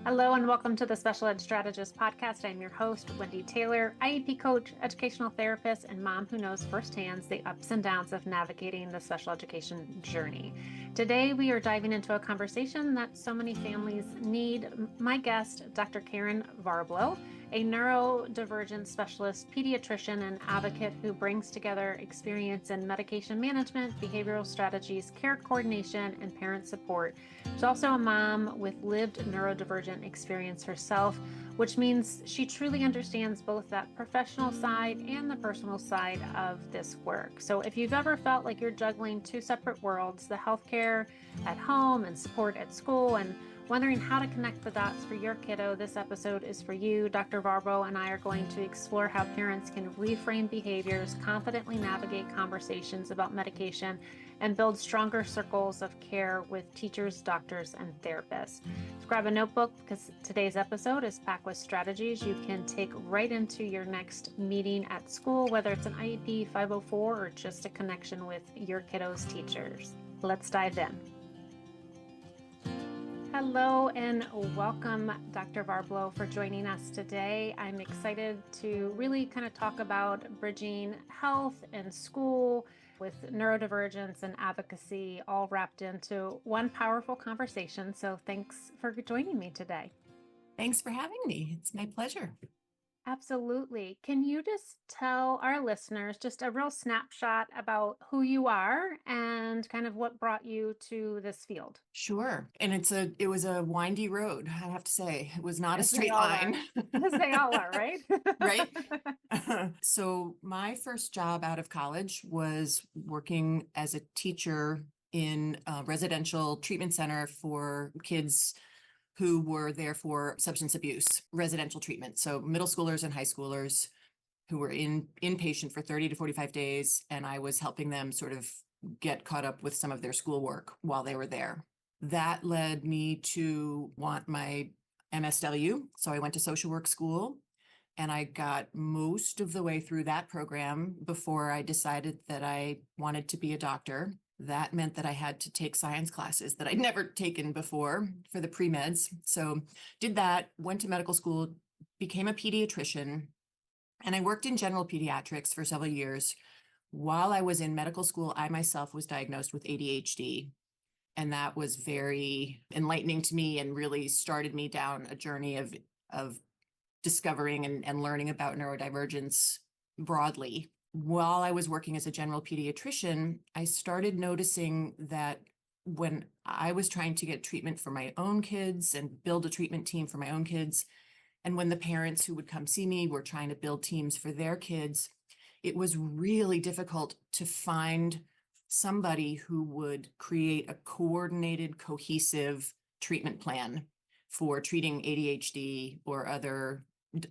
Hello and welcome to the Special Ed Strategist podcast. I'm your host, Wendy Taylor, IEP coach, educational therapist, and mom who knows firsthand the ups and downs of navigating the special education journey. Today, we are diving into a conversation that so many families need. My guest, Dr. Karin Varblow, a neurodivergence specialist, pediatrician, and advocate who brings together experience in medication management, behavioral strategies, care coordination, and parent support. She's also a mom with lived neurodivergent experience herself, which means she truly understands both that professional side and the personal side of this work. So if you've ever felt like you're juggling two separate worlds, the healthcare at home and support at school, and wondering how to connect the dots for your kiddo, this episode is for you. Dr. Varblow and I are going to explore how parents can reframe behaviors, confidently navigate conversations about medication, and build stronger circles of care with teachers, doctors, and therapists. So grab a notebook because today's episode is packed with strategies you can take right into your next meeting at school, whether it's an IEP 504 or just a connection with your kiddo's teachers. Let's dive in. Hello and welcome, Dr. Varblow, for joining us today. I'm excited to really kind of talk about bridging health and school with neurodivergence and advocacy all wrapped into one powerful conversation. So thanks for joining me today. Thanks for having me. It's my pleasure. Absolutely. Can you just tell our listeners just a real snapshot about who you are and kind of what brought you to this field? Sure. And it was a windy road, I have to say. It was not As a straight line. As they all are, right? Right. So my first job out of college was working as a teacher in a residential treatment center for kids who were there for substance abuse, residential treatment. So middle schoolers and high schoolers who were inpatient for 30 to 45 days. And I was helping them sort of get caught up with some of their schoolwork while they were there. That led me to want my MSW. So I went to social work school and I got most of the way through that program before I decided that I wanted to be a doctor. That meant that I had to take science classes that I'd never taken before for the pre-meds. So did that, went to medical school, became a pediatrician, and I worked in general pediatrics for several years. While I was in medical school, I myself was diagnosed with ADHD. And that was very enlightening to me and really started me down a journey of discovering and learning about neurodivergence broadly. While I was working as a general pediatrician, I started noticing that when I was trying to get treatment for my own kids and build a treatment team for my own kids, and when the parents who would come see me were trying to build teams for their kids, it was really difficult to find somebody who would create a coordinated, cohesive treatment plan for treating ADHD or other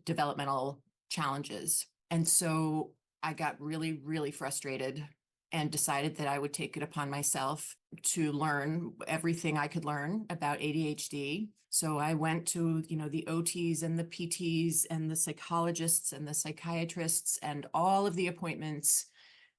developmental challenges. And so I got really, really frustrated and decided that I would take it upon myself to learn everything I could learn about ADHD. So I went to, the OTs and the PTs and the psychologists and the psychiatrists and all of the appointments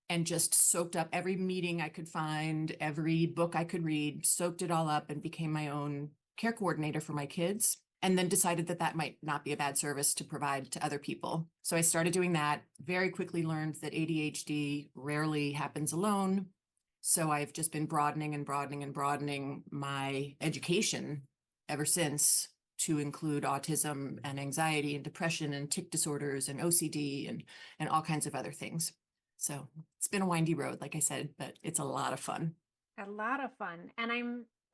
and just soaked up every meeting I could find, every book I could read, soaked it all up and became my own care coordinator for my kids. And then decided that might not be a bad service to provide to other people. So I started doing that, very quickly learned that ADHD rarely happens alone. So I've just been broadening and broadening and broadening my education ever since to include autism and anxiety and depression and tic disorders and OCD and all kinds of other things. So it's been a windy road, like I said, but it's a lot of fun. A lot of fun. And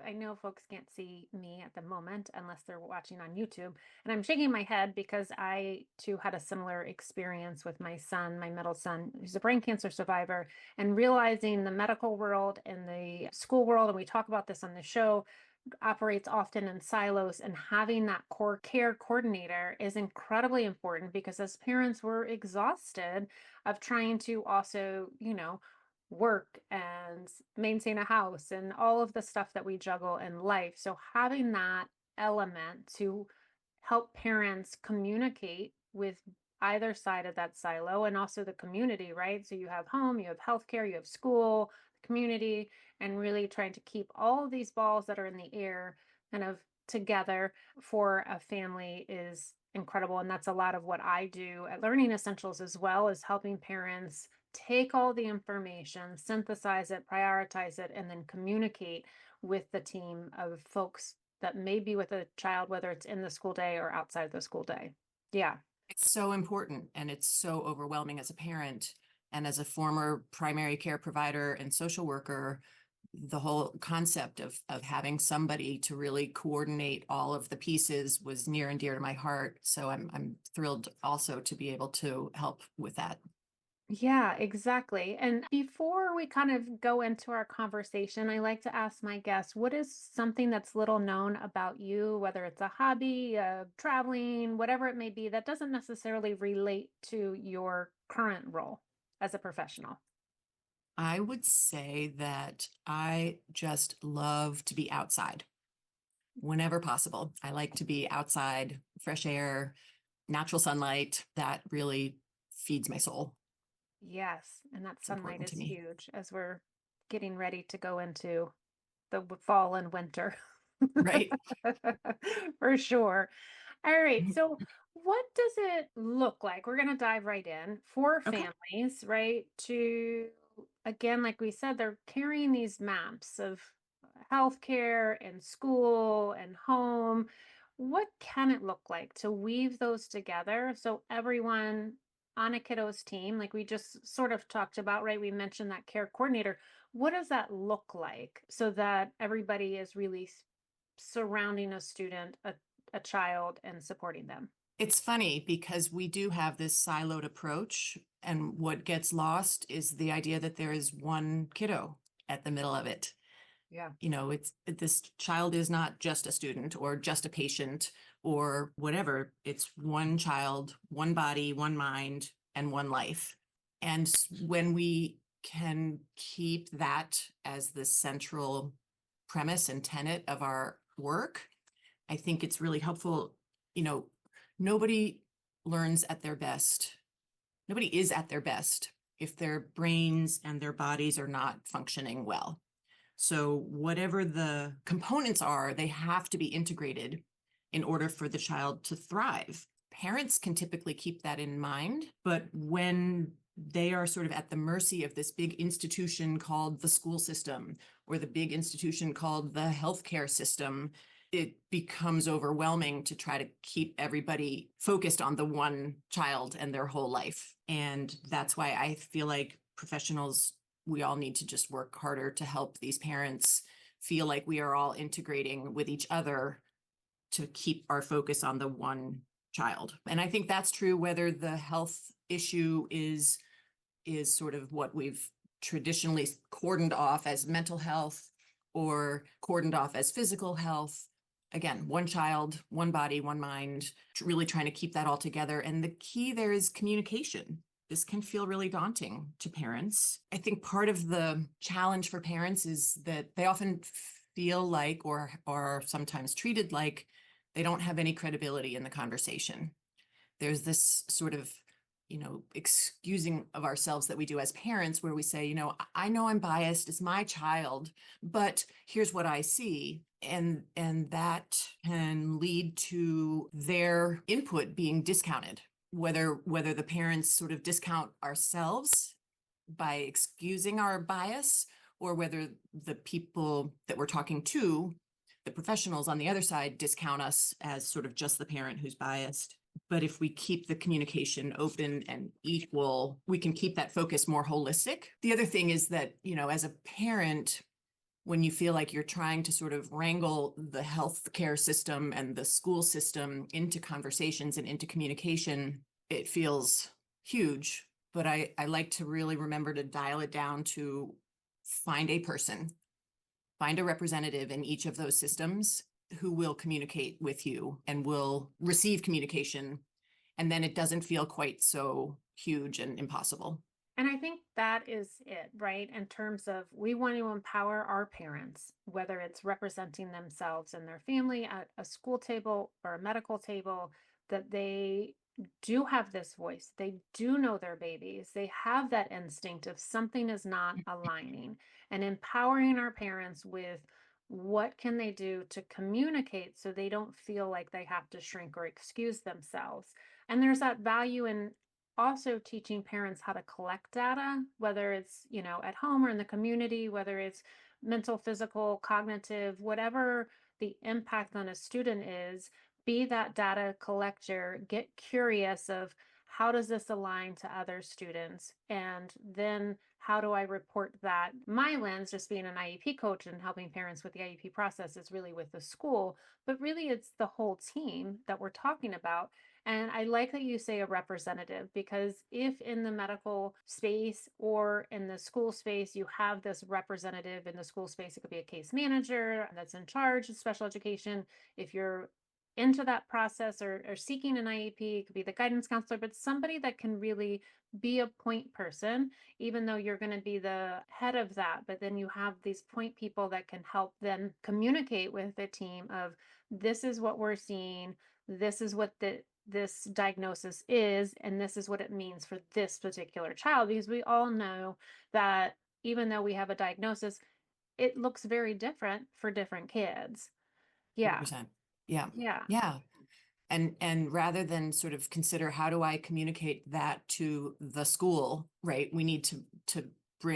I know folks can't see me at the moment unless they're watching on YouTube. And I'm shaking my head because I too had a similar experience with my son, my middle son, who's a brain cancer survivor, and realizing the medical world and the school world, and we talk about this on the show, operates often in silos, and having that core care coordinator is incredibly important because as parents, we're exhausted of trying to also, work and maintain a house and all of the stuff that we juggle in life. So having that element to help parents communicate with either side of that silo and also the community, right? So you have home, you have healthcare, you have school, the community, and really trying to keep all of these balls that are in the air kind of together for a family is incredible. And that's a lot of what I do at Learning Essentials as well, is helping parents take all the information, synthesize it, prioritize it, and then communicate with the team of folks that may be with a child, whether it's in the school day or outside the school day. Yeah. It's so important, and it's so overwhelming as a parent and as a former primary care provider and social worker. The whole concept of having somebody to really coordinate all of the pieces was near and dear to my heart. So I'm thrilled also to be able to help with that. Yeah, exactly. And before we kind of go into our conversation, I like to ask my guests, what is something that's little known about you, whether it's a hobby, traveling, whatever it may be, that doesn't necessarily relate to your current role as a professional? I would say that I just love to be outside whenever possible. I like to be outside, fresh air, natural sunlight. That really feeds my soul. Yes, and that It's sunlight important to is me. huge as we're getting ready to go into the fall and winter. Right. For sure. All right. So, what does it look like? We're going to dive right in for Okay. families, right? To, again, like we said, they're carrying these maps of healthcare and school and home. What can it look like to weave those together so everyone on a kiddo's team, like we just sort of talked about, right? We mentioned that care coordinator. What does that look like so that everybody is really surrounding a student, a child, and supporting them? It's funny because we do have this siloed approach, and what gets lost is the idea that there is one kiddo at the middle of it. Yeah. It's this child is not just a student or just a patient or whatever. It's one child, one body, one mind, and one life. And when we can keep that as the central premise and tenet of our work, I think it's really helpful. You know, nobody learns at their best. Nobody is at their best if their brains and their bodies are not functioning well. So whatever the components are, they have to be integrated in order for the child to thrive. Parents can typically keep that in mind, but when they are sort of at the mercy of this big institution called the school system or the big institution called the healthcare system, it becomes overwhelming to try to keep everybody focused on the one child and their whole life. And that's why I feel like professionals, we all need to just work harder to help these parents feel like we are all integrating with each other to keep our focus on the one child. And I think that's true whether the health issue is sort of what we've traditionally cordoned off as mental health or cordoned off as physical health. Again, one child, one body, one mind, really trying to keep that all together. And the key there is communication. This can feel really daunting to parents. I think part of the challenge for parents is that they often feel like, or are sometimes treated like, they don't have any credibility in the conversation. There's this sort of, excusing of ourselves that we do as parents where we say, I know I'm biased, it's my child, but here's what I see. And that can lead to their input being discounted, whether the parents sort of discount ourselves by excusing our bias, or whether the people that we're talking to, the professionals on the other side, discount us as sort of just the parent who's biased. But if we keep the communication open and equal, we can keep that focus more holistic. The other thing is that, as a parent, when you feel like you're trying to sort of wrangle the healthcare system and the school system into conversations and into communication, it feels huge. But I like to really remember to dial it down to find a person, find a representative in each of those systems who will communicate with you and will receive communication. And then it doesn't feel quite so huge and impossible. And I think that is it, right? In terms of we want to empower our parents, whether it's representing themselves and their family at a school table or a medical table, that they do have this voice. They do know their babies. They have that instinct if something is not aligning, and empowering our parents with what can they do to communicate so they don't feel like they have to shrink or excuse themselves? And there's that value in also teaching parents how to collect data, whether it's, at home or in the community, whether it's mental, physical, cognitive, whatever the impact on a student is, be that data collector, get curious of how does this align to other students? And then how do I report that? My lens, just being an IEP coach and helping parents with the IEP process, is really with the school, but really it's the whole team that we're talking about. And I like that you say a representative, because if in the medical space or in the school space, you have this representative in the school space, it could be a case manager that's in charge of special education. If you're into that process or seeking an IEP, it could be the guidance counselor, but somebody that can really be a point person, even though you're going to be the head of that. But then you have these point people that can help them communicate with the team of, this is what we're seeing, this is what this diagnosis is, and this is what it means for this particular child. Because we all know that even though we have a diagnosis, it looks very different for different kids. Yeah. 100%. Yeah. Yeah. Yeah. And rather than sort of consider, how do I communicate that to the school, right? We need to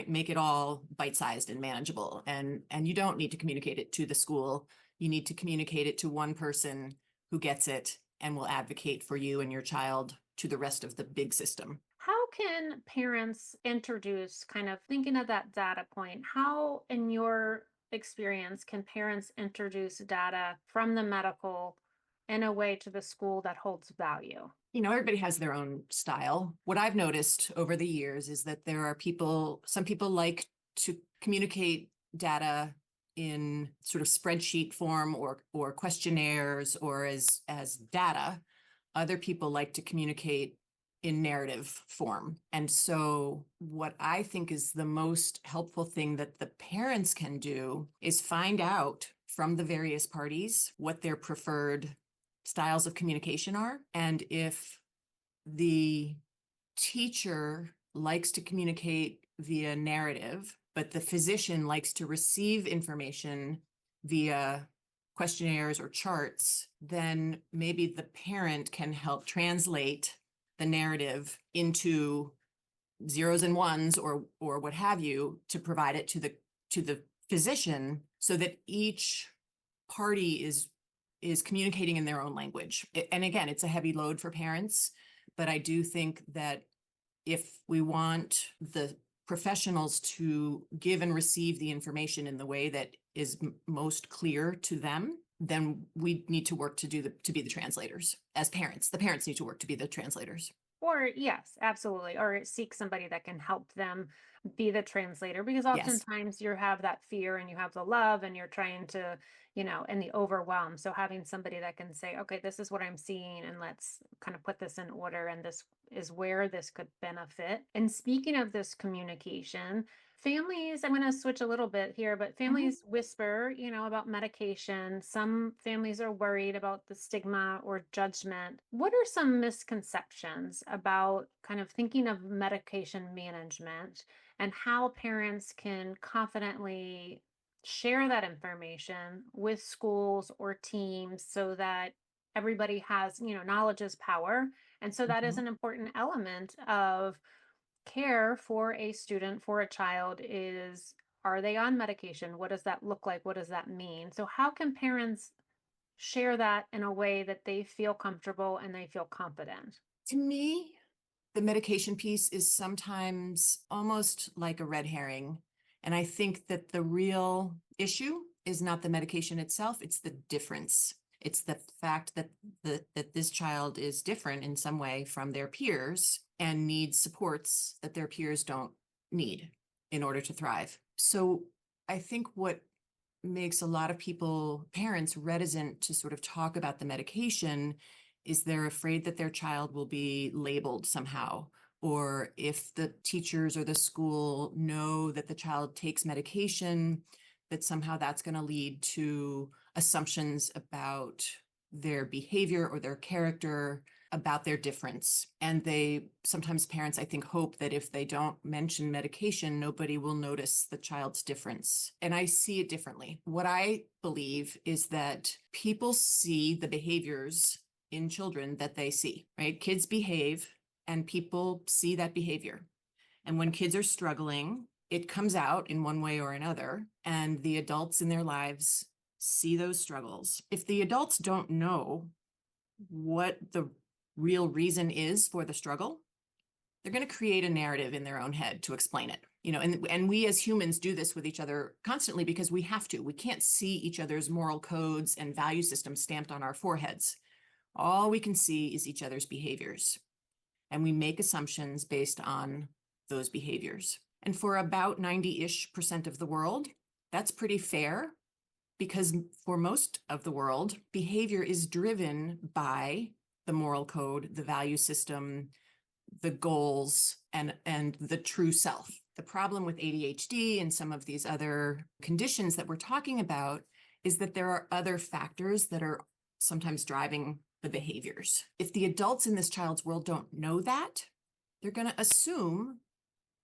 make it all bite-sized and manageable. And you don't need to communicate it to the school. You need to communicate it to one person who gets it and will advocate for you and your child to the rest of the big system. How can parents introduce, kind of thinking of that data point, how in your experience can parents introduce data from the medical in a way to the school that holds value? Everybody has their own style. What I've noticed over the years is that there are some people like to communicate data in sort of spreadsheet form or questionnaires or as data. Other people like to communicate in narrative form. And so what I think is the most helpful thing that the parents can do is find out from the various parties what their preferred styles of communication are. And if the teacher likes to communicate via narrative, but the physician likes to receive information via questionnaires or charts, then maybe the parent can help translate the narrative into zeros and ones or what have you, to provide it to the physician, so that each party is communicating in their own language. And again, it's a heavy load for parents, but I do think that if we want the professionals to give and receive the information in the way that is most clear to them, then we need to work to be the translators as parents. The parents need to work to be the translators. Or yes, absolutely. Or seek somebody that can help them be the translator, because Yes. oftentimes you have that fear and you have the love and you're trying to, and the overwhelm. So having somebody that can say, okay, this is what I'm seeing and let's kind of put this in order, and this is where this could benefit. And speaking of this communication, families, I'm going to switch a little bit here, but families whisper, about medication. Some families are worried about the stigma or judgment. What are some misconceptions about kind of thinking of medication management and how parents can confidently share that information with schools or teams so that everybody has, knowledge is power. And so that is an important element of care for a student, for a child, is, are they on medication? What does that look like? What does that mean? So how can parents share that in a way that they feel comfortable and they feel confident? To me, the medication piece is sometimes almost like a red herring. And I think that the real issue is not the medication itself, it's the difference. It's the fact that that this child is different in some way from their peers and needs supports that their peers don't need in order to thrive. So I think what makes a lot of parents reticent to sort of talk about the medication is they're afraid that their child will be labeled somehow, or if the teachers or the school know that the child takes medication, that somehow that's going to lead to assumptions about their behavior or their character about their difference. And sometimes parents, I think, hope that if they don't mention medication, nobody will notice the child's difference. And I see it differently. What I believe is that people see the behaviors in children that they see, right? Kids behave and people see that behavior. And when kids are struggling, it comes out in one way or another, and the adults in their lives see those struggles. If the adults don't know what the real reason is for the struggle, they're going to create a narrative in their own head to explain it. And we as humans do this with each other constantly because we have to. We can't see each other's moral codes and value systems stamped on our foreheads. All we can see is each other's behaviors. And we make assumptions based on those behaviors. And for about 90-ish% of the world, that's pretty fair, because for most of the world, behavior is driven by the moral code, the value system, the goals, and the true self. The problem with ADHD and some of these other conditions that we're talking about is that there are other factors that are sometimes driving the behaviors. If the adults in this child's world don't know that, they're going to assume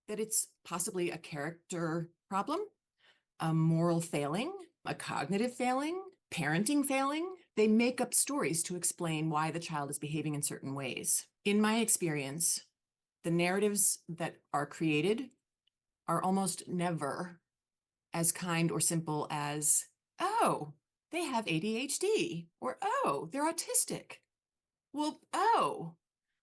that it's possibly a character problem, a moral failing, a cognitive failing, parenting failing. They make up stories to explain why the child is behaving in certain ways. In my experience, the narratives that are created are almost never as kind or simple as, oh, they have ADHD, or oh, they're autistic. Well, oh,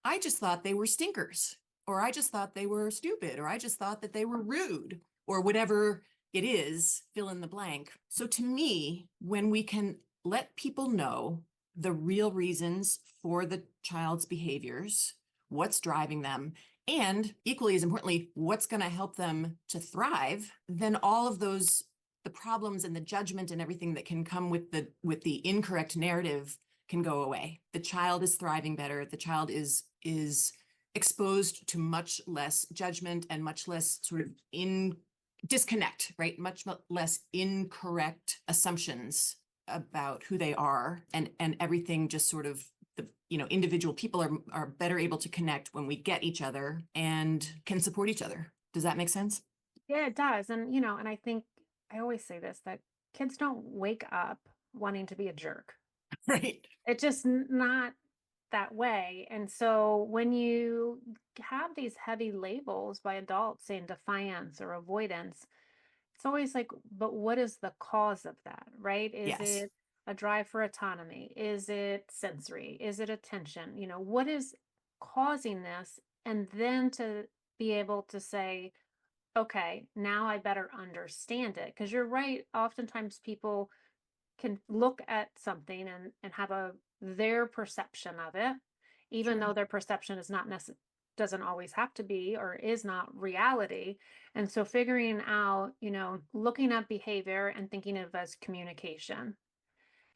I just thought they were stinkers, or I just thought they were stupid, or I just thought that they were rude, or whatever it is, fill in the blank. So to me, when we can let people know the real reasons for the child's behaviors, what's driving them, and equally as importantly, what's going to help them to thrive, then all of those, the problems and the judgment and everything that can come with the incorrect narrative can go away. The child is thriving better. The child is exposed to much less judgment and much less sort of disconnect, right? Much less incorrect assumptions about who they are, and everything just sort of individual people are better able to connect when we get each other and can support each other. Does that make sense? Yeah, it does. And I think I always say this, that kids don't wake up wanting to be a jerk. Right. It's just not that way. And so when you have these heavy labels by adults saying defiance or avoidance, it's always like, but what is the cause of that, right? Is Yes. it a drive for autonomy? Is it sensory? Is it attention? What is causing this? And then to be able to say, okay, now I better understand it. Because you're right, oftentimes people can look at something and have their perception of it, even Sure. though their perception is not doesn't always have to be or is not reality. And so figuring out, looking at behavior and thinking of as communication,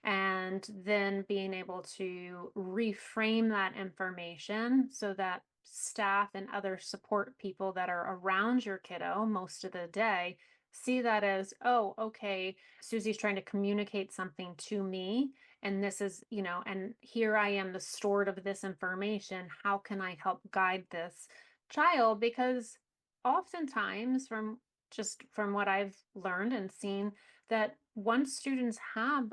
and then being able to reframe that information so that staff and other support people that are around your kiddo most of the day see that as, oh, okay, Susie's trying to communicate something to me, and this is, and here I am, the steward of this information. How can I help guide this child? Because oftentimes, from what I've learned and seen, that once students have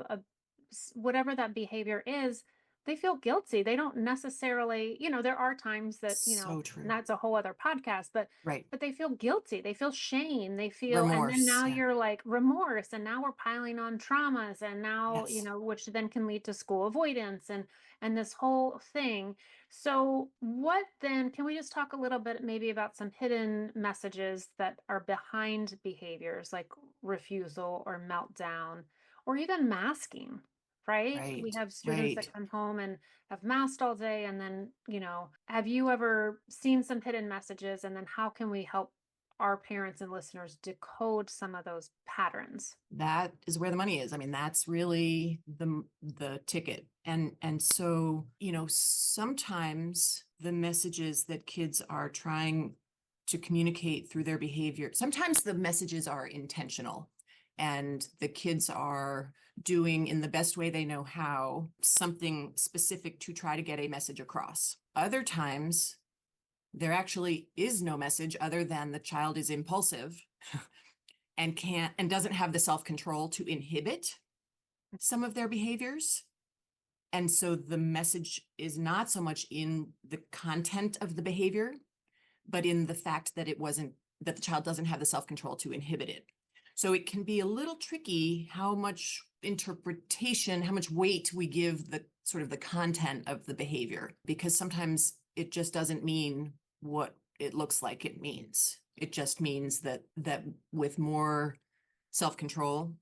whatever that behavior is, they feel guilty. They don't necessarily, there are times that, So true. that's a whole other podcast, but Right. they feel guilty. They feel shame. They feel, and then Remorse. now Yeah. you're like remorse, and now we're piling on traumas, and now, Yes. which then can lead to school avoidance and this whole thing. So what then, can we just talk a little bit maybe about some hidden messages that are behind behaviors like refusal or meltdown or even masking? Right? We Right. have students Right. that come home and have masked all day. And then, have you ever seen some hidden messages? And then how can we help our parents and listeners decode some of those patterns? That is where the money is. I mean, that's really the ticket. And so, sometimes the messages that kids are trying to communicate through their behavior, sometimes the messages are intentional and the kids are doing in the best way they know how something specific to try to get a message across. Other times, there actually is no message other than the child is impulsive and doesn't have the self-control to inhibit some of their behaviors. And so the message is not so much in the content of the behavior, but in the fact that that the child doesn't have the self-control to inhibit it. So it can be a little tricky how much interpretation, how much weight we give the sort of the content of the behavior, because sometimes it just doesn't mean what it looks like it means. It just means that with more self-control,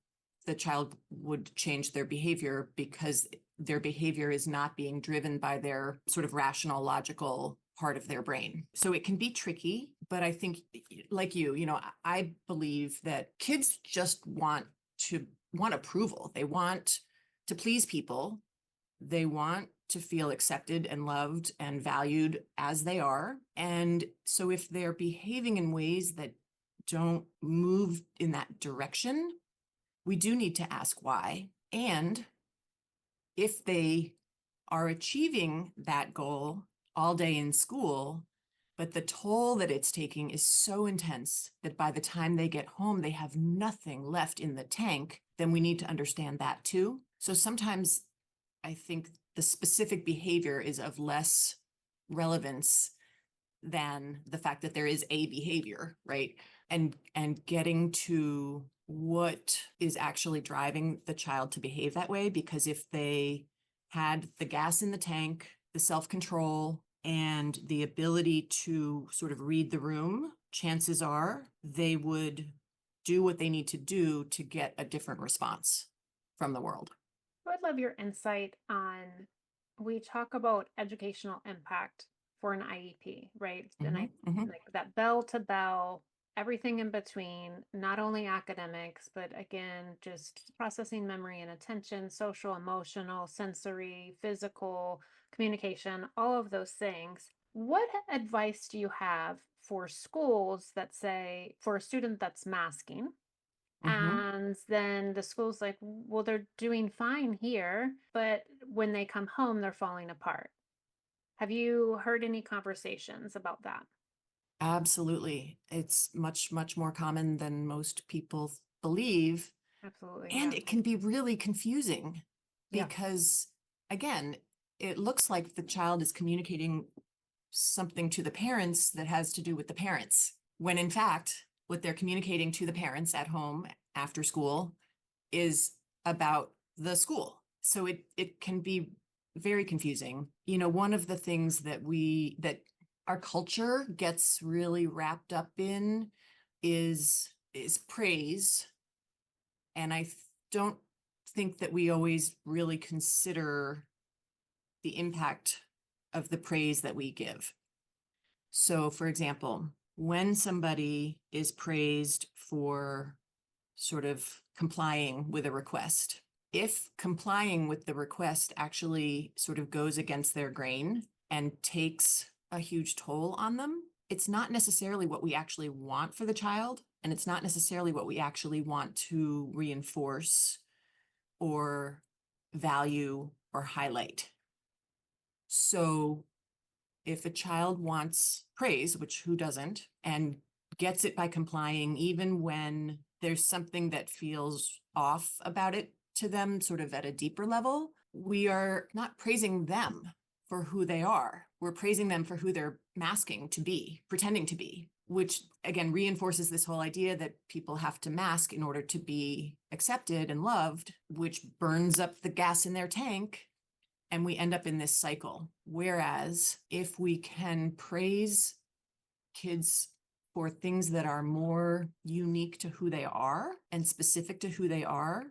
the child would change their behavior because their behavior is not being driven by their sort of rational, logical part of their brain. So it can be tricky, but I think like I believe that kids just want approval. They want to please people. They want to feel accepted and loved and valued as they are. And so if they're behaving in ways that don't move in that direction, we do need to ask why. And if they are achieving that goal all day in school, but the toll that it's taking is so intense that by the time they get home, they have nothing left in the tank, then we need to understand that too. So sometimes I think the specific behavior is of less relevance than the fact that there is a behavior, right? And getting to what is actually driving the child to behave that way, because if they had the gas in the tank, the self-control, and the ability to sort of read the room, chances are they would do what they need to do to get a different response from the world. I would love your insight on, we talk about educational impact for an IEP, right? And like that bell to bell, everything in between, not only academics, but again, just processing memory and attention, social, emotional, sensory, physical, communication, all of those things. What advice do you have for schools that say, for a student that's masking, and then the school's like, well, they're doing fine here, but when they come home, they're falling apart? Have you heard any conversations about that? Absolutely. It's much, much more common than most people believe. Absolutely. And Yeah. it can be really confusing Yeah. because, again, it looks like the child is communicating something to the parents that has to do with the parents, when in fact, what they're communicating to the parents at home after school is about the school. So it can be very confusing. One of the things that our culture gets really wrapped up in is praise. And I don't think that we always really consider the impact of the praise that we give. So, for example, when somebody is praised for sort of complying with a request, if complying with the request actually sort of goes against their grain and takes a huge toll on them, it's not necessarily what we actually want for the child, and it's not necessarily what we actually want to reinforce or value or highlight. So if a child wants praise, which who doesn't, and gets it by complying, even when there's something that feels off about it to them, sort of at a deeper level, we are not praising them for who they are. We're praising them for who they're masking to be, pretending to be, which again reinforces this whole idea that people have to mask in order to be accepted and loved, which burns up the gas in their tank. And we end up in this cycle. Whereas if we can praise kids for things that are more unique to who they are and specific to who they are,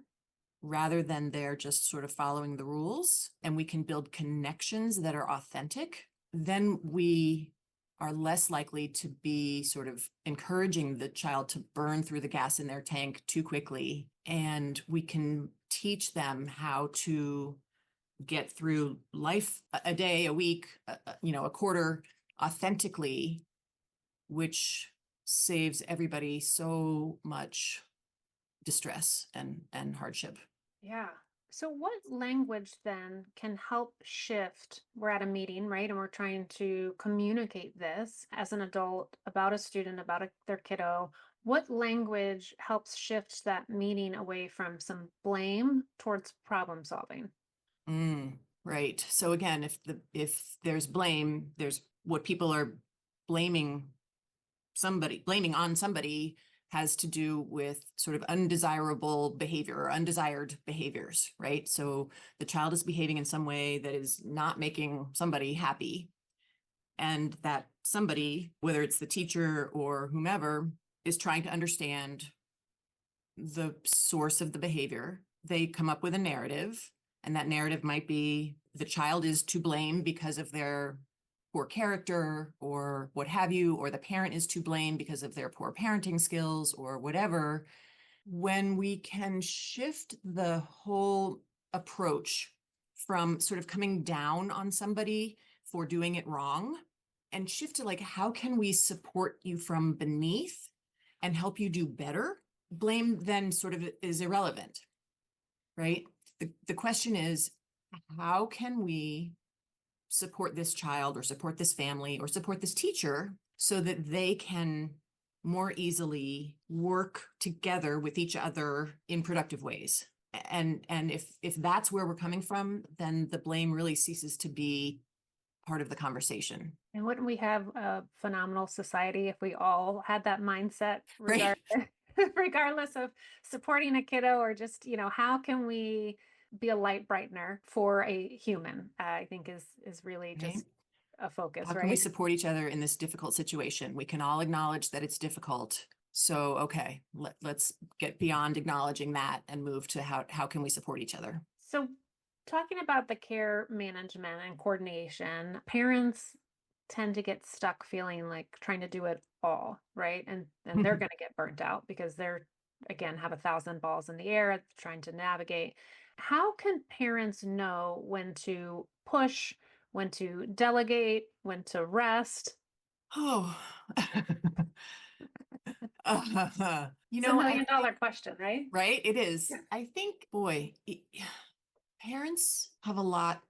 rather than they're just sort of following the rules, and we can build connections that are authentic, then we are less likely to be sort of encouraging the child to burn through the gas in their tank too quickly. And we can teach them how to get through life, a day, a week, a quarter, authentically, which saves everybody so much distress and hardship. Yeah. So, what language then can help shift? We're at a meeting, right? And we're trying to communicate this as an adult about a student, about their kiddo. What language helps shift that meeting away from some blame towards problem solving? Right. So again, if there's blame, there's what people are blaming blaming on somebody has to do with sort of undesirable behavior or undesired behaviors, right? So the child is behaving in some way that is not making somebody happy. And that somebody, whether it's the teacher or whomever, is trying to understand the source of the behavior. They come up with a narrative, and that narrative might be the child is to blame because of their poor character or what have you, or the parent is to blame because of their poor parenting skills or whatever. When we can shift the whole approach from sort of coming down on somebody for doing it wrong and shift to like, how can we support you from beneath and help you do better? Blame then sort of is irrelevant, right? The question is, how can we support this child or support this family or support this teacher so that they can more easily work together with each other in productive ways? And if that's where we're coming from, then the blame really ceases to be part of the conversation. And wouldn't we have a phenomenal society if we all had that mindset, Right. regardless of supporting a kiddo or just, how can we be a light brightener for a human? I think is really Right. just a focus, How can we right? support each other in this difficult situation? We can all acknowledge that it's difficult. So, okay, let's get beyond acknowledging that and move to how can we support each other? So, talking about the care management and coordination, parents tend to get stuck feeling like trying to do it all, right? And they're going to get burnt out because they're again have 1,000 balls in the air trying to navigate. How can parents know when to push, when to delegate, when to rest? Oh, It's a I million think, dollar question, right? right? It is. I think, boy, parents have a lot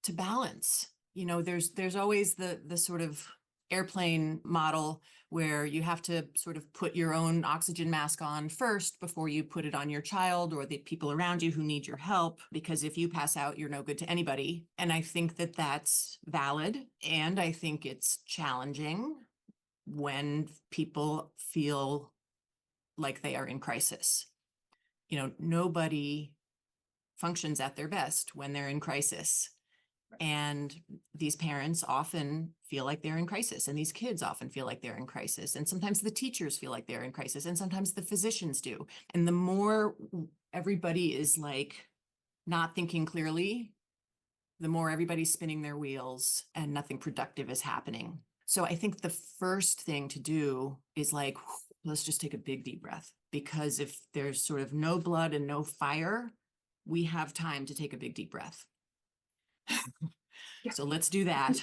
to balance. There's always the sort of airplane model where you have to sort of put your own oxygen mask on first before you put it on your child or the people around you who need your help, because if you pass out, you're no good to anybody. And I think that that's valid. And I think it's challenging when people feel like they are in crisis. Nobody functions at their best when they're in crisis. And these parents often feel like they're in crisis, and these kids often feel like they're in crisis. And sometimes the teachers feel like they're in crisis, and sometimes the physicians do. And the more everybody is like not thinking clearly, the more everybody's spinning their wheels and nothing productive is happening. So I think the first thing to do is like, let's just take a big deep breath, because if there's sort of no blood and no fire, we have time to take a big deep breath. Yeah. So let's do that,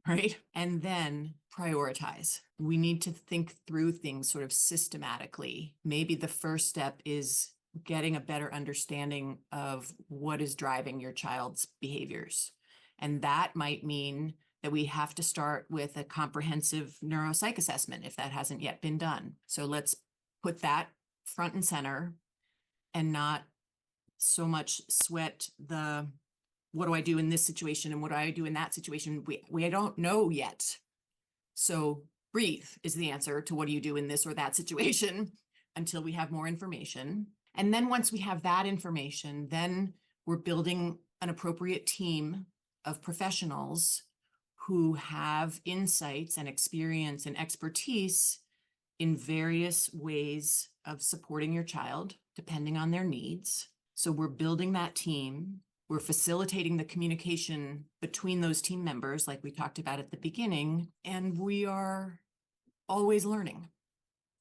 right? And then prioritize. We need to think through things sort of systematically. Maybe the first step is getting a better understanding of what is driving your child's behaviors. And that might mean that we have to start with a comprehensive neuropsych assessment if that hasn't yet been done. So let's put that front and center and not so much sweat the what do I do in this situation and what do I do in that situation? We don't know yet. So breathe is the answer to what do you do in this or that situation until we have more information. And then once we have that information, then we're building an appropriate team of professionals who have insights and experience and expertise in various ways of supporting your child, depending on their needs. So we're building that team. We're facilitating the communication between those team members, like we talked about at the beginning, and we are always learning.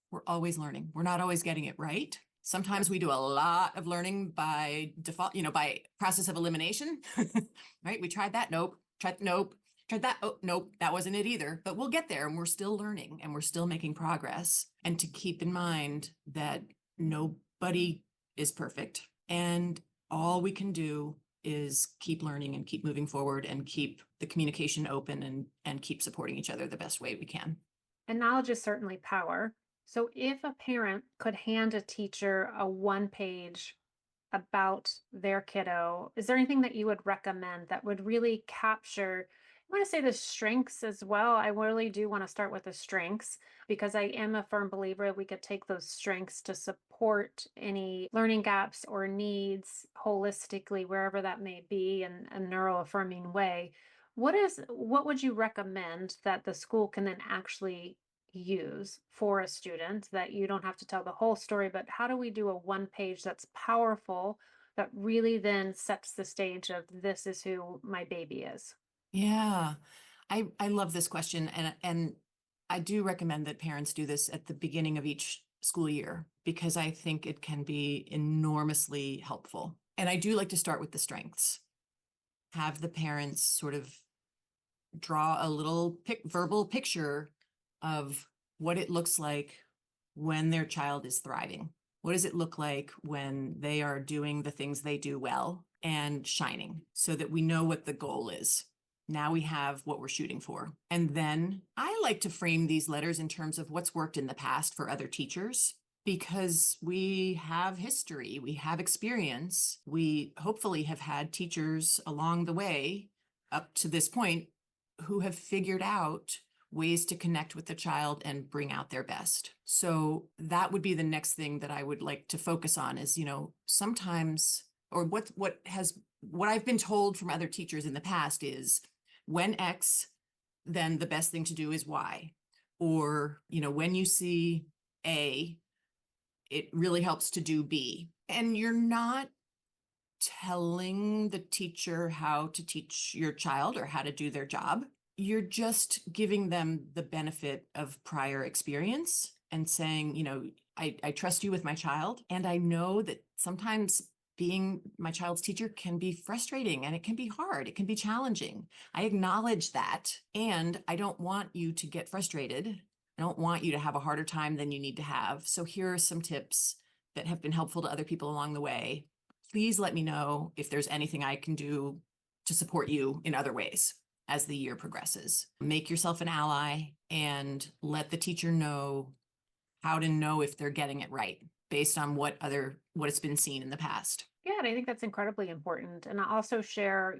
We're always learning. We're not always getting it right. Sometimes we do a lot of learning by default, by process of elimination, right? We tried that. Nope. Tried that. Oh, nope. That wasn't it either. But we'll get there, and we're still learning and we're still making progress. And to keep in mind that nobody is perfect. And all we can do is keep learning and keep moving forward and keep the communication open and keep supporting each other the best way we can. And knowledge is certainly power. So if a parent could hand a teacher a one-page about their kiddo, is there anything that you would recommend that would really capture, I want to say the strengths as well. I really do want to start with the strengths because I am a firm believer we could take those strengths to support any learning gaps or needs holistically, wherever that may be, in a neuroaffirming way. What would you recommend that the school can then actually use for a student, that you don't have to tell the whole story, but how do we do a one page that's powerful, that really then sets the stage of this is who my baby is? Yeah, I love this question, and I do recommend that parents do this at the beginning of each school year because I think it can be enormously helpful. And I do like to start with the strengths. Have the parents sort of draw a little verbal picture of what it looks like when their child is thriving. What does it look like when they are doing the things they do well and shining, so that we know what the goal is? Now we have what we're shooting for. And then I like to frame these letters in terms of what's worked in the past for other teachers, because we have history, we have experience. We hopefully have had teachers along the way up to this point who have figured out ways to connect with the child and bring out their best. So that would be the next thing that I would like to focus on is, sometimes, or what I've been told from other teachers in the past is when X, then the best thing to do is Y. Or, when you see A, it really helps to do B. And you're not telling the teacher how to teach your child or how to do their job. You're just giving them the benefit of prior experience and saying, I trust you with my child. And I know that sometimes being my child's teacher can be frustrating and it can be hard. It can be challenging. I acknowledge that. And I don't want you to get frustrated. I don't want you to have a harder time than you need to have. So here are some tips that have been helpful to other people along the way. Please let me know if there's anything I can do to support you in other ways as the year progresses. Make yourself an ally and let the teacher know how to know if they're getting it right based on what it's been seen in the past. Yeah, and I think that's incredibly important. And I also share,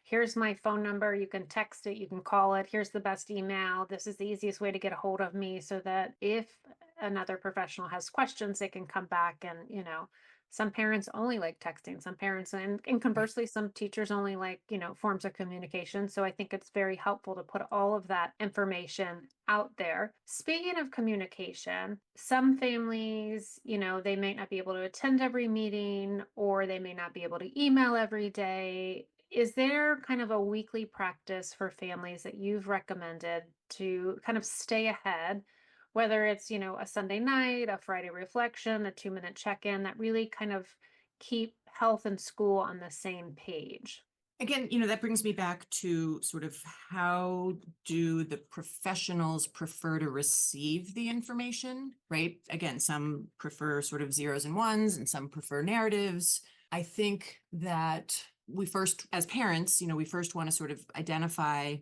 here's my phone number. You can text it, you can call it. Here's the best email. This is the easiest way to get a hold of me, so that if another professional has questions, they can come back and, some parents only like texting, some parents, and conversely, some teachers only like, forms of communication. So I think it's very helpful to put all of that information out there. Speaking of communication, some families, they might not be able to attend every meeting, or they may not be able to email every day. Is there kind of a weekly practice for families that you've recommended to kind of stay ahead, whether it's, a Sunday night, a Friday reflection, a 2-minute check-in, that really kind of keep health and school on the same page? Again, that brings me back to sort of how do the professionals prefer to receive the information, right? Again, some prefer sort of zeros and ones and some prefer narratives. I think that we first, as parents, we first want to sort of identify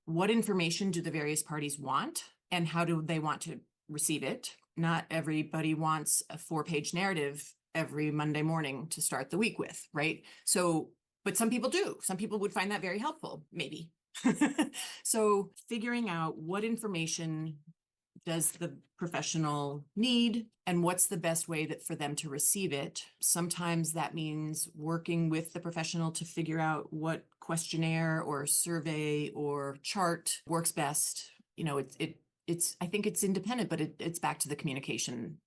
what information do the various parties want and how do they want to receive it. Not everybody wants a 4-page narrative every Monday morning to start the week with, right? So, but some people do. Some people would find that very helpful, maybe. So figuring out what information does the professional need and what's the best way for them to receive it. Sometimes that means working with the professional to figure out what questionnaire or survey or chart works best. I think it's independent, but it's back to the communication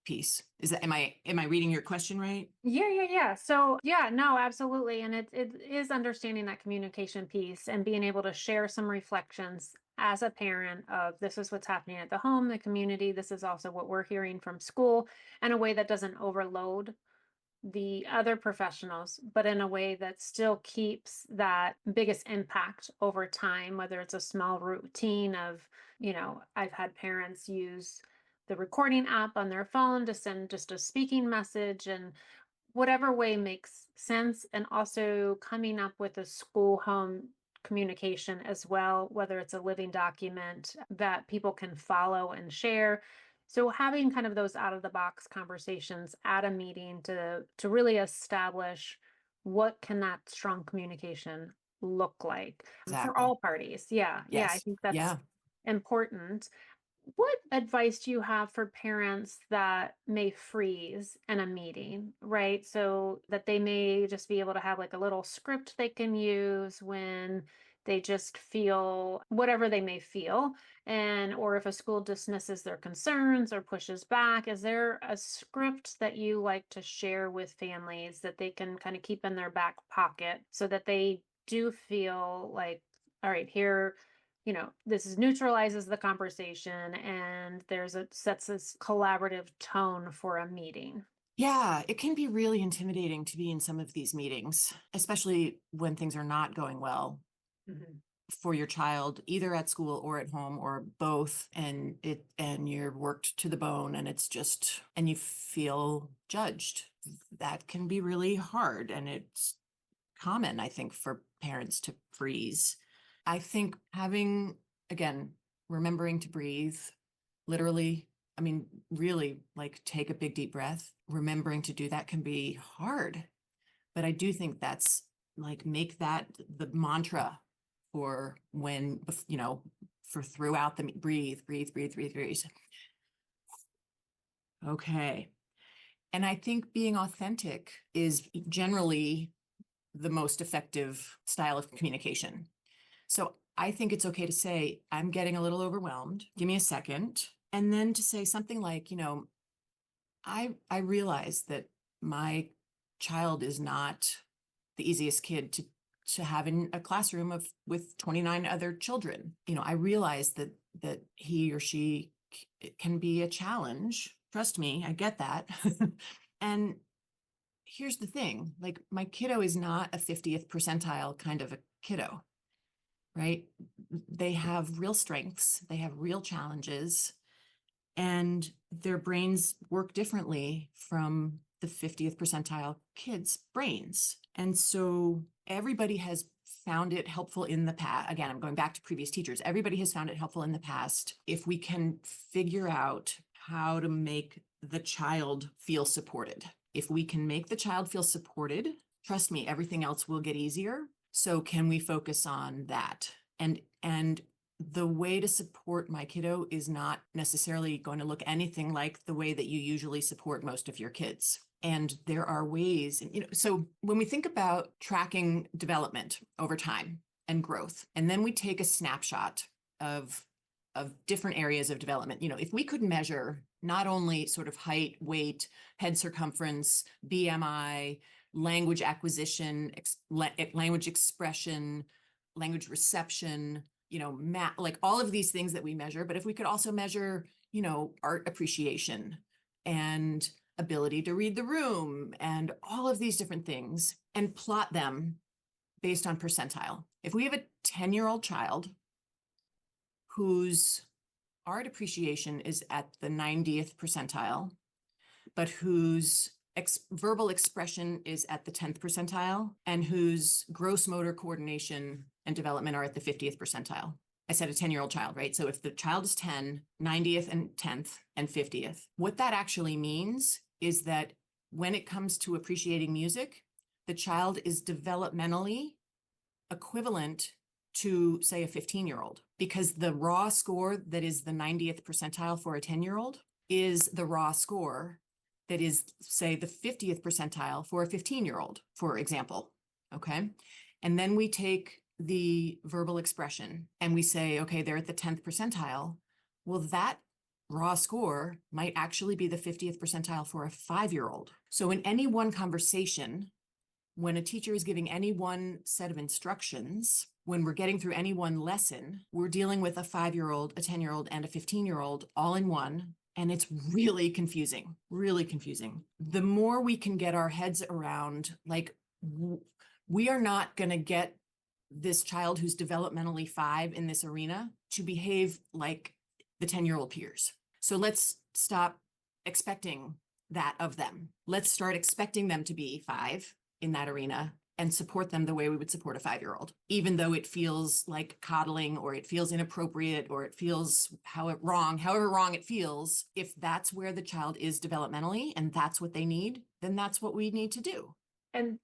piece. Am I reading your question right? Yeah. So yeah, no, absolutely. And it is understanding that communication piece and being able to share some reflections as a parent of this is what's happening at the home, the community. This is also what we're hearing from school, in a way that doesn't overload the other professionals, but in a way that still keeps that biggest impact over time, whether it's a small routine of, I've had parents use the recording app on their phone to send just a speaking message, and whatever way makes sense, and also coming up with a school home communication as well, whether it's a living document that people can follow and share. So having kind of those out of the box conversations at a meeting to really establish what can that strong communication look like for Exactly. all parties. Yeah, I Yes. think that's Yeah. important. What advice do you have for parents that may freeze in a meeting, right? So that they may just be able to have like a little script they can use when they just feel whatever they may feel, and or if a school dismisses their concerns or pushes back, is there a script that you like to share with families that they can kind of keep in their back pocket so that they do feel like, all right, here, this is neutralizes the conversation and sets this collaborative tone for a meeting. Yeah, it can be really intimidating to be in some of these meetings, especially when things are not going well Mhm. for your child, either at school or at home or both. And you're worked to the bone and and you feel judged. That can be really hard. And it's common, I think, for parents to freeze. I think again, remembering to breathe, literally, I mean, really, like, take a big deep breath. Remembering to do that can be hard. But I do think that's like, make that the mantra for when, for throughout the breathe, breathe, breathe, breathe, breathe. Okay. And I think being authentic is generally the most effective style of communication. So I think it's okay to say, I'm getting a little overwhelmed. Give me a second. And then to say something like, I realize that my child is not the easiest kid to have in a classroom with 29 other children. I realize that he or she can be a challenge. Trust me, I get that. And here's the thing, like, my kiddo is not a 50th percentile kind of a kiddo, right? They have real strengths, they have real challenges, and their brains work differently from the 50th percentile kids' brains. And so everybody has found it helpful in the past. Again, I'm going back to previous teachers. Everybody has found it helpful in the past if we can figure out how to make the child feel supported. If we can make the child feel supported, trust me, everything else will get easier. So can we focus on that? And the way to support my kiddo is not necessarily going to look anything like the way that you usually support most of your kids. And there are ways, so when we think about tracking development over time and growth, and then we take a snapshot of different areas of development, if we could measure not only sort of height, weight, head circumference, BMI, language acquisition, language expression, language reception, like all of these things that we measure, but if we could also measure, art appreciation and ability to read the room and all of these different things, and plot them based on percentile. If we have a 10-year-old child whose art appreciation is at the 90th percentile, but whose verbal expression is at the 10th percentile, and whose gross motor coordination and development are at the 50th percentile. I said a 10-year-old child, right? So if the child is 10, 90th and 10th and 50th, what that actually means is that when it comes to appreciating music, the child is developmentally equivalent to, say, a 15-year-old, because the raw score that is the 90th percentile for a 10-year-old is the raw score that is, say, the 50th percentile for a 15-year-old, for example. Okay. And then we take the verbal expression and we say, okay, they're at the 10th percentile. Well, that raw score might actually be the 50th percentile for a 5-year-old. So in any one conversation, when a teacher is giving any one set of instructions, when we're getting through any one lesson, we're dealing with a 5-year-old, a 10-year-old, and a 15-year-old all in one. And it's really confusing, really confusing. The more we can get our heads around, like, we are not going to get this child who's developmentally 5 in this arena to behave like the 10-year-old peers. So let's stop expecting that of them. Let's start expecting them to be 5 in that arena and support them the way we would support a 5-year-old, even though it feels like coddling or it feels inappropriate or it feels however wrong it feels. If that's where the child is developmentally and that's what they need, then that's what we need to do. And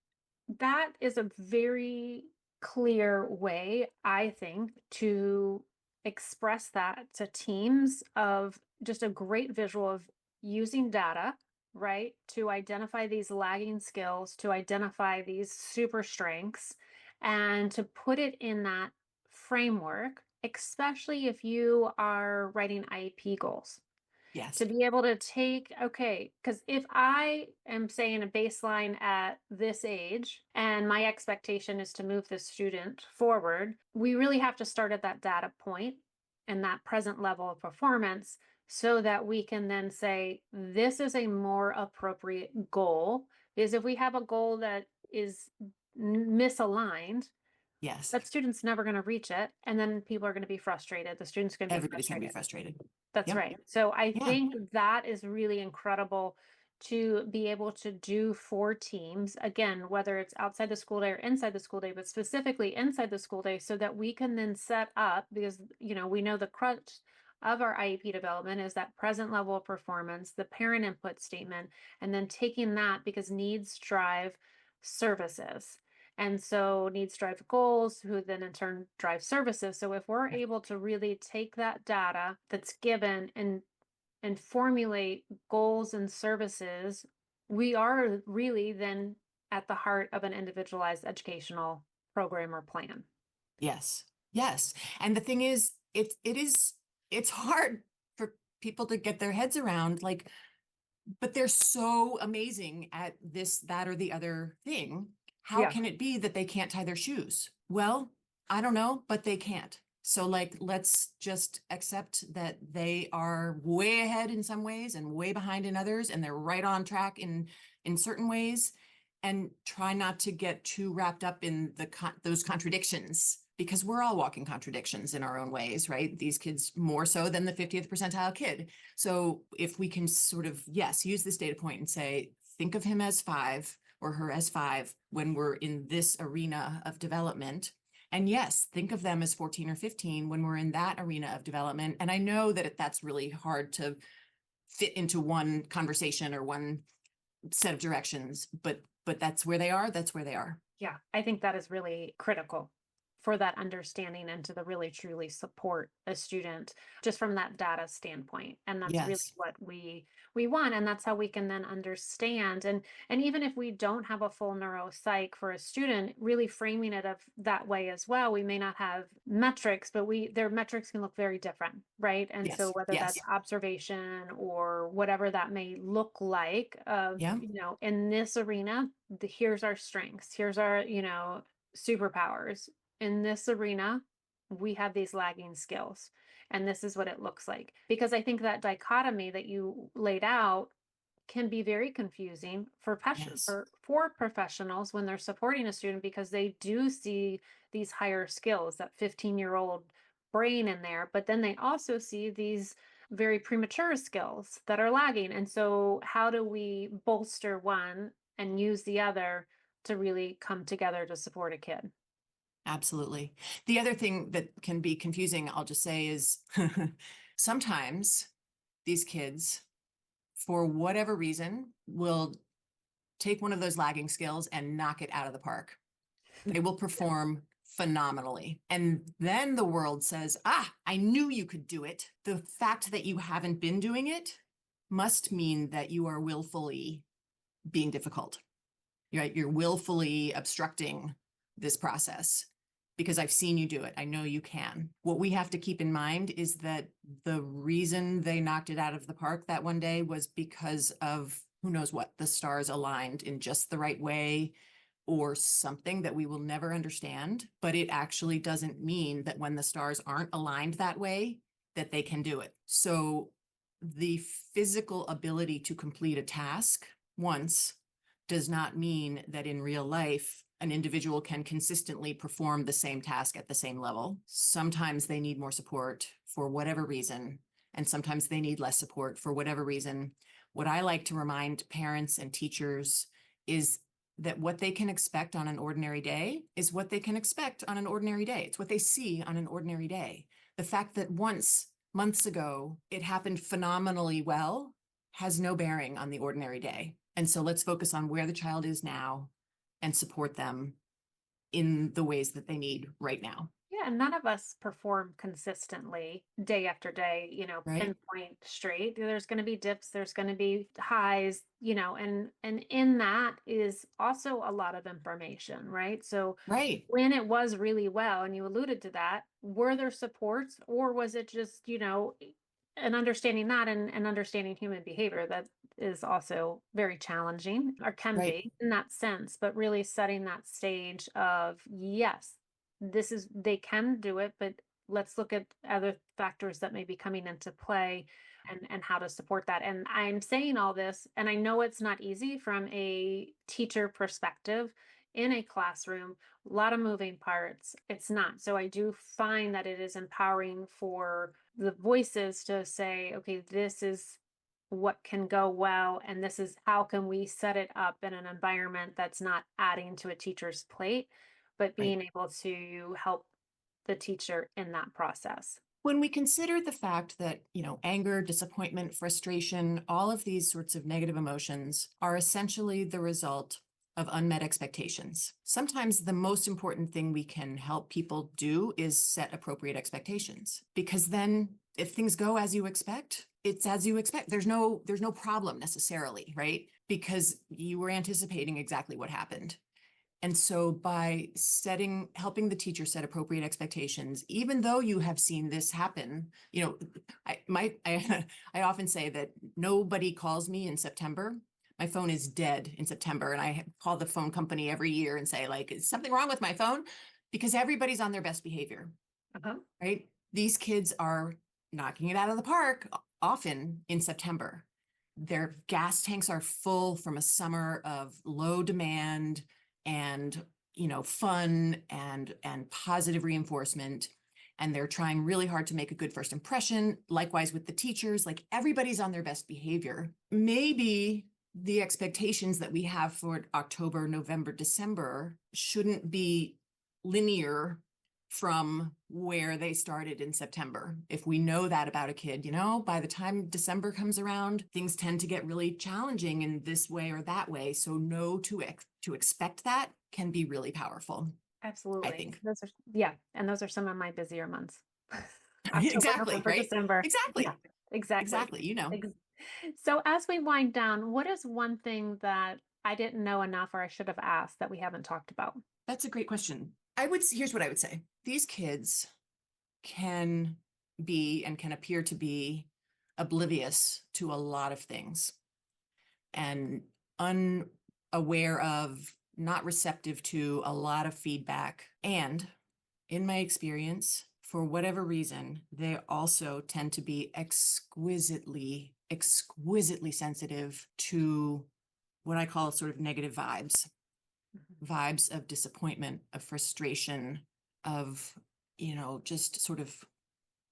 that is a very clear way, I think, to express that to teams, of just a great visual of using data, right, to identify these lagging skills, to identify these super strengths, and to put it in that framework, especially if you are writing IEP goals. Yes. To be able to take, okay, because if I am saying a baseline at this age and my expectation is to move the student forward, we really have to start at that data point and that present level of performance, so that we can then say, this is a more appropriate goal. Because if we have a goal that is misaligned, Yes. that student's never going to reach it. And then people are going to be frustrated. The student's going to be Everybody's going to be frustrated. That's Yep. right. So I Yeah. think that is really incredible to be able to do for teams, again, whether it's outside the school day or inside the school day, but specifically inside the school day, so that we can then set up, because, we know the crutch of our IEP development is that present level of performance, the parent input statement, and then taking that, because needs drive services. And so needs drive goals, who then in turn drive services. So if we're able to really take that data that's given and formulate goals and services, we are really then at the heart of an individualized educational program or plan. Yes. Yes. And the thing is, it's hard for people to get their heads around, like, but they're so amazing at this, that, or the other thing. How Yeah. can it be that they can't tie their shoes? Well, I don't know, but they can't. So let's just accept that they are way ahead in some ways and way behind in others, and they're right on track in certain ways, and try not to get too wrapped up in those contradictions, because we're all walking contradictions in our own ways, right? These kids more so than the 50th percentile kid. So if we can sort of, yes, use this data point and say, think of him as 5 or her as 5 when we're in this arena of development. And yes, think of them as 14 or 15 when we're in that arena of development. And I know that that's really hard to fit into one conversation or one set of directions, but that's where they are. That's where they are. Yeah, I think that is really critical for that understanding and to the really truly support a student just from that data standpoint. And that's really Yes. what we want. And that's how we can then understand. And even if we don't have a full neuropsych for a student, really framing it of that way as well, we may not have metrics, but their metrics can look very different, right? And Yes. so whether Yes. that's observation or whatever that may look like, Yeah. in this arena, here's our strengths, here's our, superpowers. In this arena, we have these lagging skills, and this is what it looks like. Because I think that dichotomy that you laid out can be very confusing for Yes. for professionals when they're supporting a student, because they do see these higher skills, that 15-year-old brain in there, but then they also see these very premature skills that are lagging. And so how do we bolster one and use the other to really come together to support a kid? Absolutely. The other thing that can be confusing, I'll just say, is sometimes these kids, for whatever reason, will take one of those lagging skills and knock it out of the park. They will perform phenomenally. And then the world says, I knew you could do it. The fact that you haven't been doing it must mean that you are willfully being difficult. Right? You're willfully obstructing this process because I've seen you do it. I know you can. What we have to keep in mind is that the reason they knocked it out of the park that one day was because of who knows what, the stars aligned in just the right way or something that we will never understand. But it actually doesn't mean that when the stars aren't aligned that way, that they can do it. So the physical ability to complete a task once does not mean that in real life, an individual can consistently perform the same task at the same level. Sometimes they need more support for whatever reason, and sometimes they need less support for whatever reason. what I like to remind parents and teachers is that what they can expect on an ordinary day is what they can expect on an ordinary day. It's what they see on an ordinary day. The fact that once, months ago, it happened phenomenally well has no bearing on the ordinary day. And so let's focus on where the child is now and support them in the ways that they need right now. Yeah, and none of us perform consistently day after day, Right? pinpoint straight. There's going to be dips, there's going to be highs, and in that is also a lot of information, right? So Right. when it was really well, and you alluded to that, were there supports, or was it just, an understanding that and understanding human behavior that is also very challenging, or can Right. be in that sense, but really setting that stage of, yes, they can do it, but let's look at other factors that may be coming into play, and how to support that. And I'm saying all this, and I know it's not easy from a teacher perspective in a classroom, a lot of moving parts. It's not. So I do find that it is empowering for the voices to say, okay, this is what can go well, and this is how can we set it up in an environment that's not adding to a teacher's plate, but Right. being able to help the teacher in that process. When we consider the fact that, anger, disappointment, frustration, all of these sorts of negative emotions are essentially the result of unmet expectations. Sometimes the most important thing we can help people do is set appropriate expectations, because then if things go as you expect, it's as you expect. There's no problem necessarily, right? Because you were anticipating exactly what happened. And so by helping the teacher set appropriate expectations, even though you have seen this happen, I often say that nobody calls me in September. My phone is dead in September. And I call the phone company every year and say, like, is something wrong with my phone? Because everybody's on their best behavior, right? These kids are knocking it out of the park often in September. Their gas tanks are full from a summer of low demand and fun and positive reinforcement, and they're trying really hard to make a good first impression. Likewise with the teachers, like, everybody's on their best behavior. Maybe the expectations that we have for October, November, December shouldn't be linear from where they started in September. If we know that about a kid, by the time December comes around, things tend to get really challenging in this way or that way. So know to expect that can be really powerful. Absolutely. I think. And those are some of my busier months. October, Exactly, November, right? December. Exactly. Yeah, exactly. Exactly, So as we wind down, what is one thing that I didn't know enough, or I should have asked, that we haven't talked about? That's a great question. Here's what I would say. These kids can be and can appear to be oblivious to a lot of things and unaware of, not receptive to a lot of feedback. And in my experience, for whatever reason, they also tend to be exquisitely sensitive to what I call sort of negative vibes. Vibes of disappointment, of frustration, of, just sort of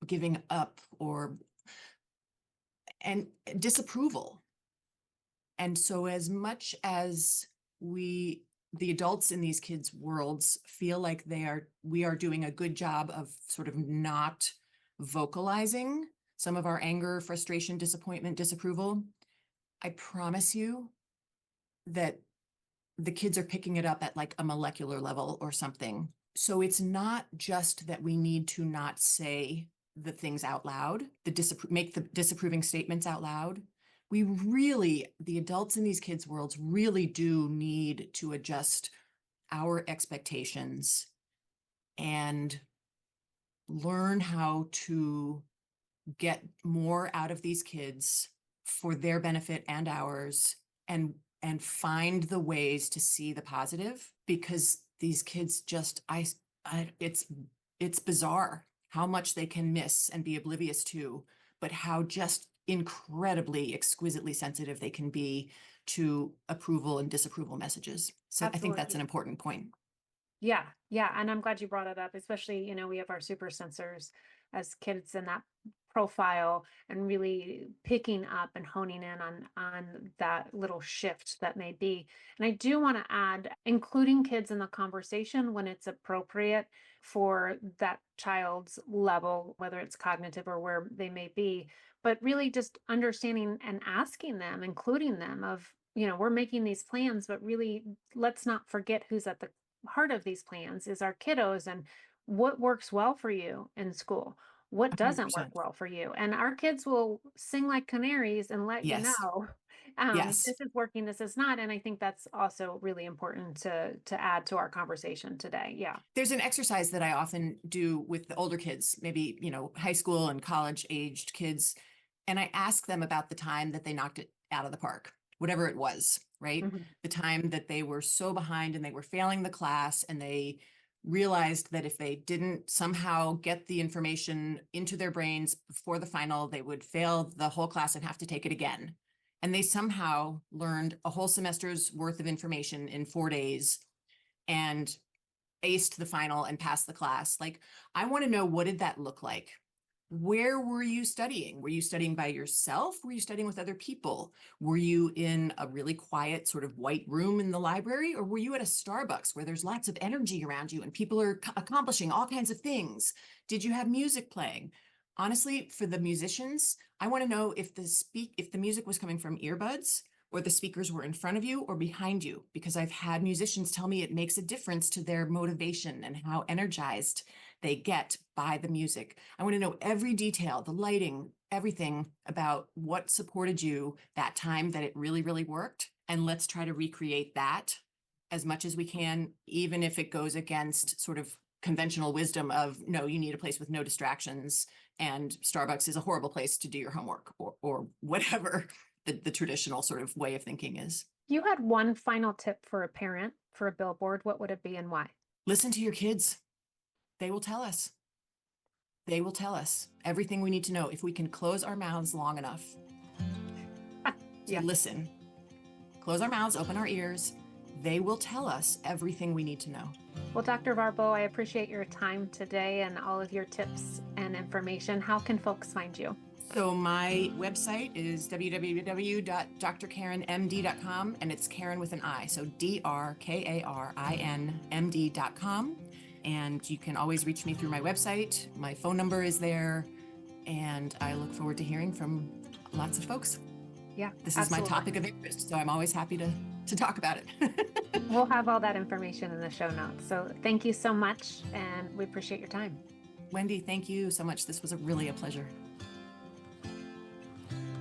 giving up and disapproval. And so as much as the adults in these kids' worlds feel like we are doing a good job of sort of not vocalizing some of our anger, frustration, disappointment, disapproval, I promise you that the kids are picking it up at like a molecular level or something. So it's not just that we need to not say the things out loud, make the disapproving statements out loud. The adults in these kids' worlds really do need to adjust our expectations and learn how to get more out of these kids for their benefit and ours, and find the ways to see the positive, because these kids just, it's bizarre how much they can miss and be oblivious to, but how just incredibly exquisitely sensitive they can be to approval and disapproval messages. So I think that's an important point. Yeah. And I'm glad you brought it up, especially, we have our super sensors as kids in that profile and really picking up and honing in on that little shift that may be. And I do want to add, including kids in the conversation when it's appropriate for that child's level, whether it's cognitive or where they may be, but really just understanding and asking them, including them of, we're making these plans, but really let's not forget who's at the heart of these plans is our kiddos, and what works well for you in school, what doesn't 100%. work well for you. And our kids will sing like canaries and let you Yes. know, Yes. this is working, this is not. And I think that's also really important to add to our conversation today. Yeah. There's an exercise that I often do with the older kids, maybe, high school and college aged kids. And I ask them about the time that they knocked it out of the park, whatever it was, right? Mhm. The time that they were so behind and they were failing the class, and they realized that if they didn't somehow get the information into their brains before the final, they would fail the whole class and have to take it again. And they somehow learned a whole semester's worth of information in 4 days and aced the final and passed the class. Like, I want to know, what did that look like? Where were you studying? Were you studying by yourself? Were you studying with other people? Were you in a really quiet sort of white room in the library? Or were you at a Starbucks where there's lots of energy around you and people are accomplishing all kinds of things? Did you have music playing? Honestly, for the musicians, I want to know if the music was coming from earbuds, or the speakers were in front of you or behind you, because I've had musicians tell me it makes a difference to their motivation and how energized they get by the music. I want to know every detail, the lighting, everything about what supported you that time that it really, really worked. And let's try to recreate that as much as we can, even if it goes against sort of conventional wisdom of, no, you need a place with no distractions, and Starbucks is a horrible place to do your homework, or whatever the traditional sort of way of thinking is. You had one final tip for a parent for a billboard. What would it be and why? Listen to your kids. They will tell us. They will tell us everything we need to know if we can close our mouths long enough to listen. Close our mouths, open our ears. They will tell us everything we need to know. Well, Dr. Varblow, I appreciate your time today and all of your tips and information. How can folks find you? So my website is www.drkarinmd.com, and it's Karin with an I, so DRKARINMD.com. And you can always reach me through my website. My phone number is there, and I look forward to hearing from lots of folks. Yeah, this is my topic of interest, so I'm always happy to talk about it. We'll have all that information in the show notes. So thank you so much, and we appreciate your time. Wendy, thank you so much. This was really a pleasure.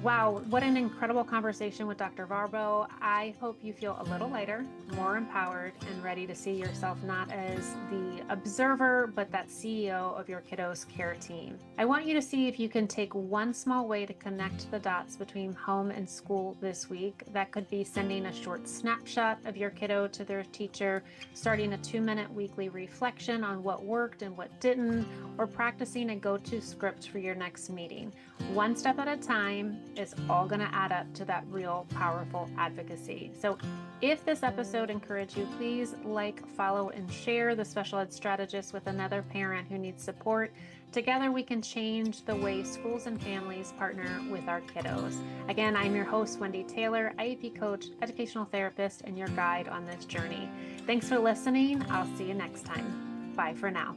Wow, what an incredible conversation with Dr. Varblow. I hope you feel a little lighter, more empowered, and ready to see yourself not as the observer, but that CEO of your kiddos' care team. I want you to see if you can take one small way to connect the dots between home and school this week. That could be sending a short snapshot of your kiddo to their teacher, starting a 2-minute weekly reflection on what worked and what didn't, or practicing a go-to script for your next meeting. One step at a time is all going to add up to that real powerful advocacy. So if this episode encouraged you, please like, follow, and share the Special Ed Strategist with another parent who needs support. Together we can change the way schools and families partner with our kiddos. Again, I'm your host, Wendy Taylor, IEP coach, educational therapist, and your guide on this journey. Thanks for listening. I'll see you next time. Bye for now.